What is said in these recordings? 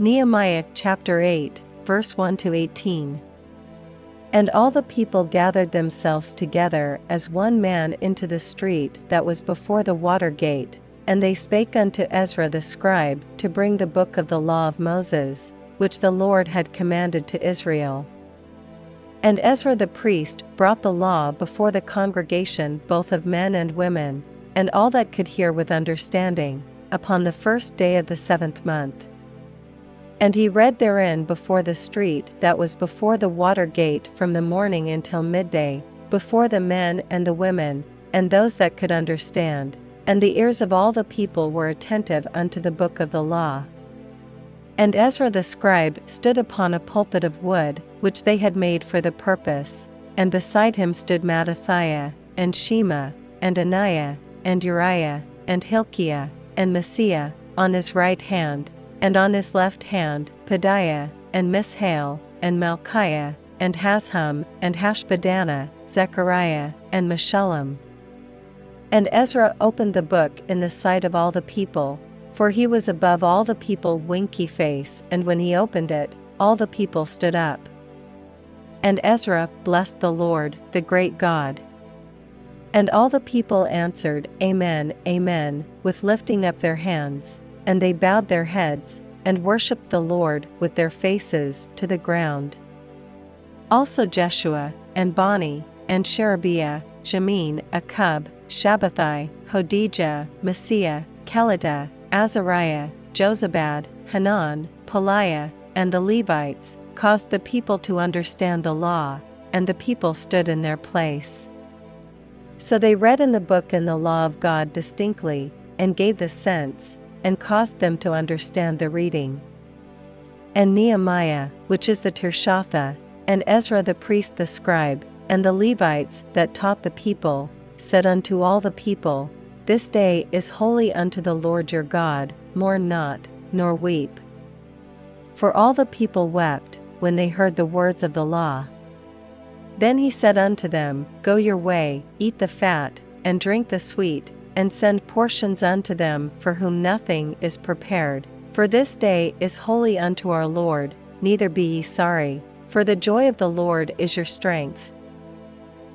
Nehemiah chapter 8, verse 1-18. And all the people gathered themselves together as one man into the street that was before the water gate, and they spake unto Ezra the scribe to bring the book of the law of Moses, which the Lord had commanded to Israel. And Ezra the priest brought the law before the congregation both of men and women, and all that could hear with understanding, upon the first day of the 7th month. And he read therein before the street that was before the water gate from the morning until midday, before the men and the women, and those that could understand, and the ears of all the people were attentive unto the book of the law. And Ezra the scribe stood upon a pulpit of wood, which they had made for the purpose, and beside him stood Mattithiah, and Shema, and Ananiah, and Uriah, and Hilkiah, and Messiah, on his right hand, and on his left hand, Pedaiah, and Mishael, and Malchiah, and Hashum, and Hashbaddanah, Zechariah, and Meshullam. And Ezra opened the book in the sight of all the people, for he was above all the people winky face, and when he opened it, all the people stood up. And Ezra blessed the Lord, the great God. And all the people answered, Amen, Amen, with lifting up their hands, and they bowed their heads, and worshipped the Lord with their faces to the ground. Also Jeshua, and Bani, and Sherebiah, Jamin, Akub, Shabbathai, Hodijah, Messiah, Kelida, Azariah, Jozabad, Hanan, Peliah, and the Levites, caused the people to understand the law, and the people stood in their place. So they read in the book and the law of God distinctly, and gave the sense, and caused them to understand the reading. And Nehemiah, which is the Tirshatha, and Ezra the priest the scribe, and the Levites that taught the people, said unto all the people, This day is holy unto the Lord your God, mourn not, nor weep. For all the people wept, when they heard the words of the law. Then he said unto them, Go your way, eat the fat, and drink the sweet, and send portions unto them for whom nothing is prepared, for this day is holy unto our Lord, neither be ye sorry, for the joy of the Lord is your strength.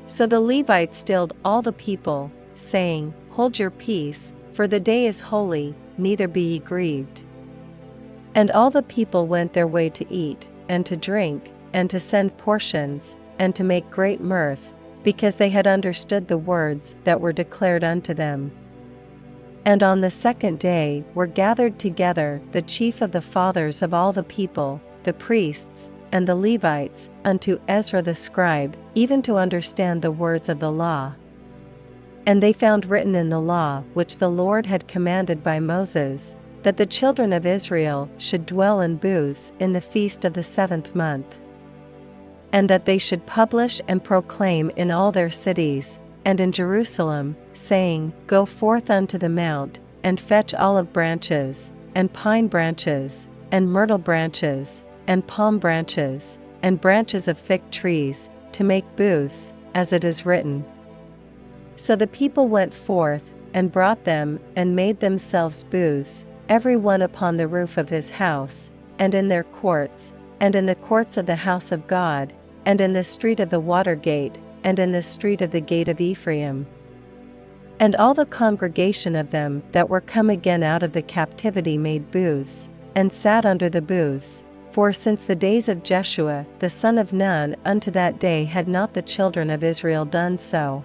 So the Levites stilled all the people, saying, Hold your peace, for the day is holy, neither be ye grieved. And all the people went their way to eat, and to drink, and to send portions, and to make great mirth, because they had understood the words that were declared unto them. And on the 2nd day were gathered together the chief of the fathers of all the people, the priests, and the Levites, unto Ezra the scribe, even to understand the words of the law. And they found written in the law which the Lord had commanded by Moses, that the children of Israel should dwell in booths in the feast of the 7th month. And that they should publish and proclaim in all their cities, and in Jerusalem, saying, Go forth unto the mount, and fetch olive branches, and pine branches, and myrtle branches, and palm branches, and branches of thick trees, to make booths, as it is written. So the people went forth, and brought them, and made themselves booths, every one upon the roof of his house, and in their courts, and in the courts of the house of God, and in the street of the water gate, and in the street of the gate of Ephraim. And all the congregation of them that were come again out of the captivity made booths, and sat under the booths, for since the days of Jeshua the son of Nun unto that day had not the children of Israel done so.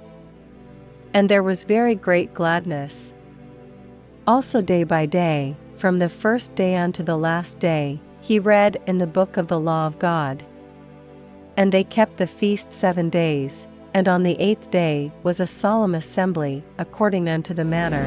And there was very great gladness. Also day by day, from the first day unto the last day, he read in the book of the law of God. And they kept the feast 7 days, and on the 8th day was a solemn assembly, according unto the manner.